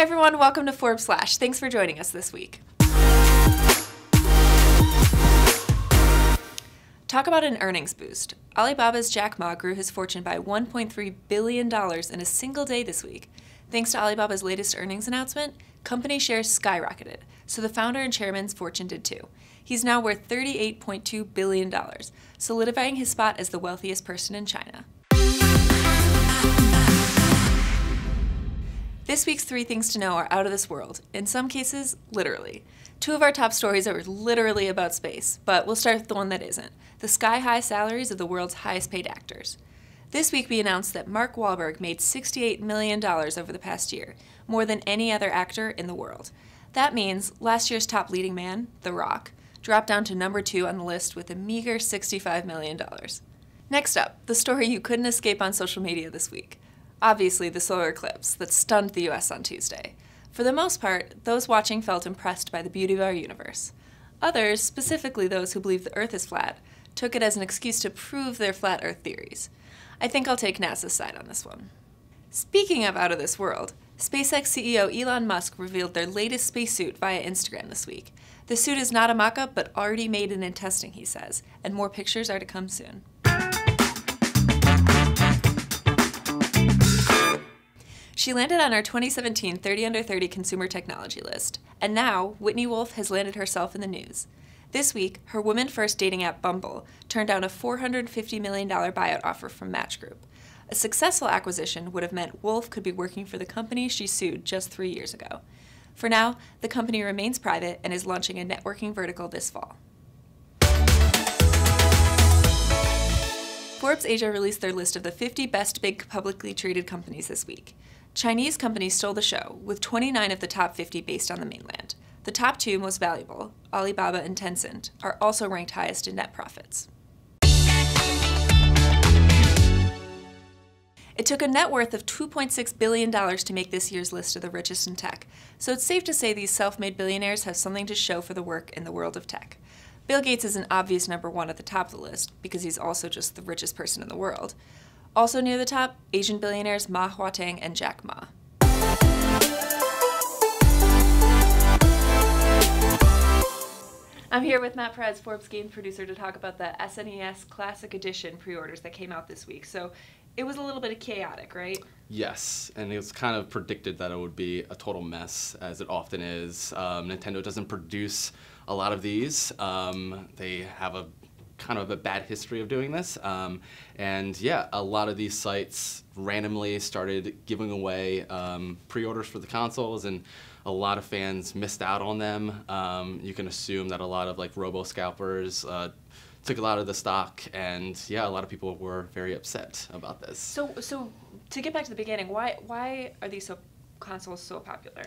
everyone, welcome to Forbes Flash. Thanks for joining us this week. Talk about an earnings boost. Alibaba's Jack Ma grew his fortune by $1.3 billion in a single day this week. Thanks to Alibaba's latest earnings announcement, company shares skyrocketed, so the founder and chairman's fortune did too. He's now worth $38.2 billion, solidifying his spot as the wealthiest person in China. This week's 3 things to know are out of this world, in some cases, literally. 2 of our top stories are literally about space, but we'll start with the one that isn't, the sky-high salaries of the world's highest-paid actors. This week we announced that Mark Wahlberg made $68 million over the past year, more than any other actor in the world. That means last year's top leading man, The Rock, dropped down to number 2 on the list with a meager $65 million. Next up, the story you couldn't escape on social media this week. Obviously, the solar eclipse that stunned the US on Tuesday. For the most part, those watching felt impressed by the beauty of our universe. Others, specifically those who believe the Earth is flat, took it as an excuse to prove their flat Earth theories. I think I'll take NASA's side on this one. Speaking of out of this world, SpaceX CEO Elon Musk revealed their latest spacesuit via Instagram this week. The suit is not a mock-up, but already made and in testing, he says, and more pictures are to come soon. She landed on our 2017 30 Under 30 consumer technology list, and now Whitney Wolfe has landed herself in the news. This week, her women-first dating app Bumble turned down a $450 million buyout offer from Match Group. A successful acquisition would have meant Wolfe could be working for the company she sued just 3 years ago. For now, the company remains private and is launching a networking vertical this fall. Forbes Asia released their list of the 50 best big publicly traded companies this week. Chinese companies stole the show, with 29 of the top 50 based on the mainland. The top 2 most valuable, Alibaba and Tencent, are also ranked highest in net profits. It took a net worth of $2.6 billion to make this year's list of the richest in tech, so it's safe to say these self-made billionaires have something to show for the work in the world of tech. Bill Gates is an obvious number 1 at the top of the list, because he's also just the richest person in the world. Also near the top, Asian billionaires Ma Huateng and Jack Ma. I'm here with Matt Perez, Forbes Games producer, to talk about the SNES Classic Edition pre-orders that came out this week. So it was a little bit chaotic, right? Yes, and it was kind of predicted that it would be a total mess, as it often is. Nintendo doesn't produce a lot of these. They have a kind of a bad history of doing this. And yeah, a lot of these sites randomly started giving away pre-orders for the consoles, and a lot of fans missed out on them. You can assume that a lot of like robo-scalpers took a lot of the stock, and yeah, a lot of people were very upset about this. So to get back to the beginning, why are these consoles so popular?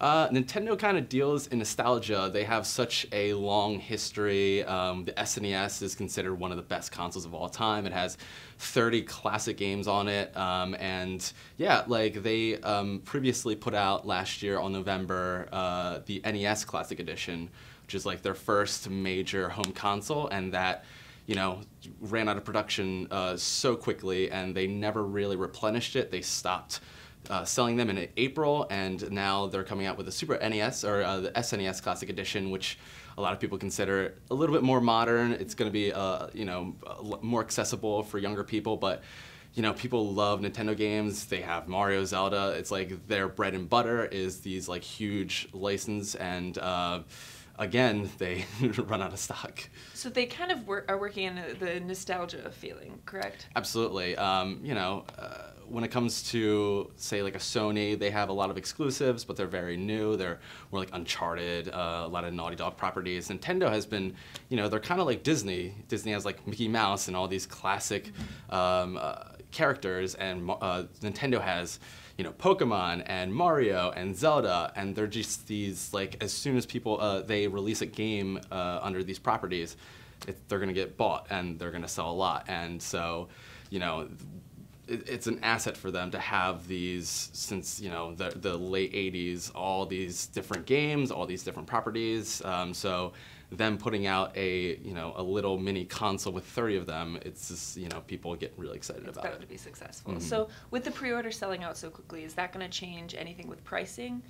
Nintendo kind of deals in nostalgia. They have such a long history. The SNES is considered one of the best consoles of all time. It has 30 classic games on it. And yeah, like they previously put out last year on November the NES Classic Edition, which is like their first major home console, and that, you know, ran out of production so quickly, and they never really replenished it. They stopped selling them in April, and now they're coming out with the Super NES, or the SNES Classic Edition, which a lot of people consider a little bit more modern. It's going to be, you know, more accessible for younger people, but you know, people love Nintendo games. They have Mario, Zelda. It's like their bread and butter is these like huge license, and again, they run out of stock. So they kind of are working in the nostalgia feeling, correct? Absolutely. You know, when it comes to, say, like a Sony, they have a lot of exclusives, but they're very new. They're more like Uncharted, a lot of Naughty Dog properties. Nintendo has been, you know, they're kind of like Disney. Disney has like Mickey Mouse and all these classic characters, and Nintendo has, you know, Pokemon and Mario and Zelda, and they're just these, like, as soon as people, they release a game under these properties, they're gonna get bought and they're gonna sell a lot. And so, you know, it's an asset for them to have these, since, you know, the late 80s, all these different games, all these different properties. So them putting out a little mini console with 30 of them, it's just, people get really excited about it. It's bound to be successful. So with the pre-order selling out so quickly, is that going to change anything with pricing?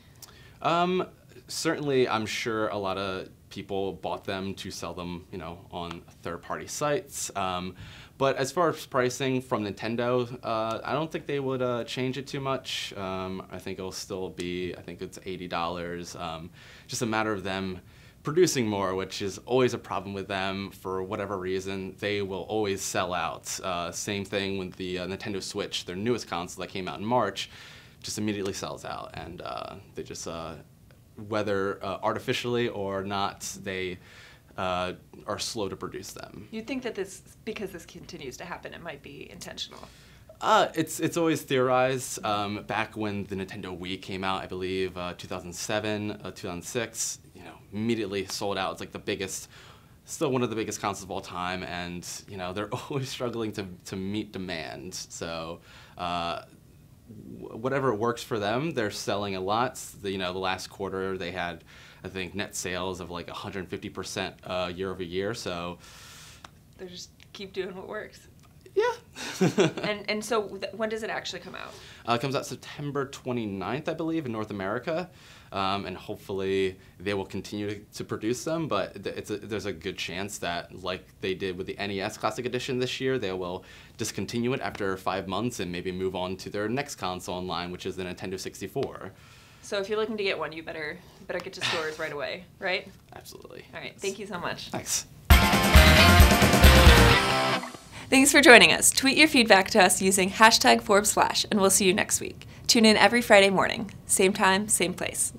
Certainly, I'm sure a lot of people bought them to sell them, on third-party sites. But as far as pricing from Nintendo, I don't think they would change it too much. I think it'll still be, I think it's $80. Just a matter of them producing more, which is always a problem with them for whatever reason. They will always sell out. Same thing with the Nintendo Switch, their newest console that came out in March, just immediately sells out. And they just, whether artificially or not, they are slow to produce them. You'd think that because this continues to happen, it might be intentional. It's always theorized. Back when the Nintendo Wii came out, I believe 2007, 2006, immediately sold out. It's like still one of the biggest consoles of all time, and they're always struggling to meet demand. So whatever works for them, they're selling a lot. The last quarter they had, I think, net sales of like 150% year over year. So they just keep doing what works. Yeah. and so when does it actually come out? It comes out September 29th, I believe, in North America. And hopefully they will continue to produce them, but there's a good chance that, like they did with the NES Classic Edition this year, they will discontinue it after 5 months and maybe move on to their next console in line, which is the Nintendo 64. So if you're looking to get one, you better get to stores right away, right? Absolutely. All right. Thank you so much. Thanks. Thanks for joining us. Tweet your feedback to us using #ForbesFlash, and we'll see you next week. Tune in every Friday morning. Same time, same place.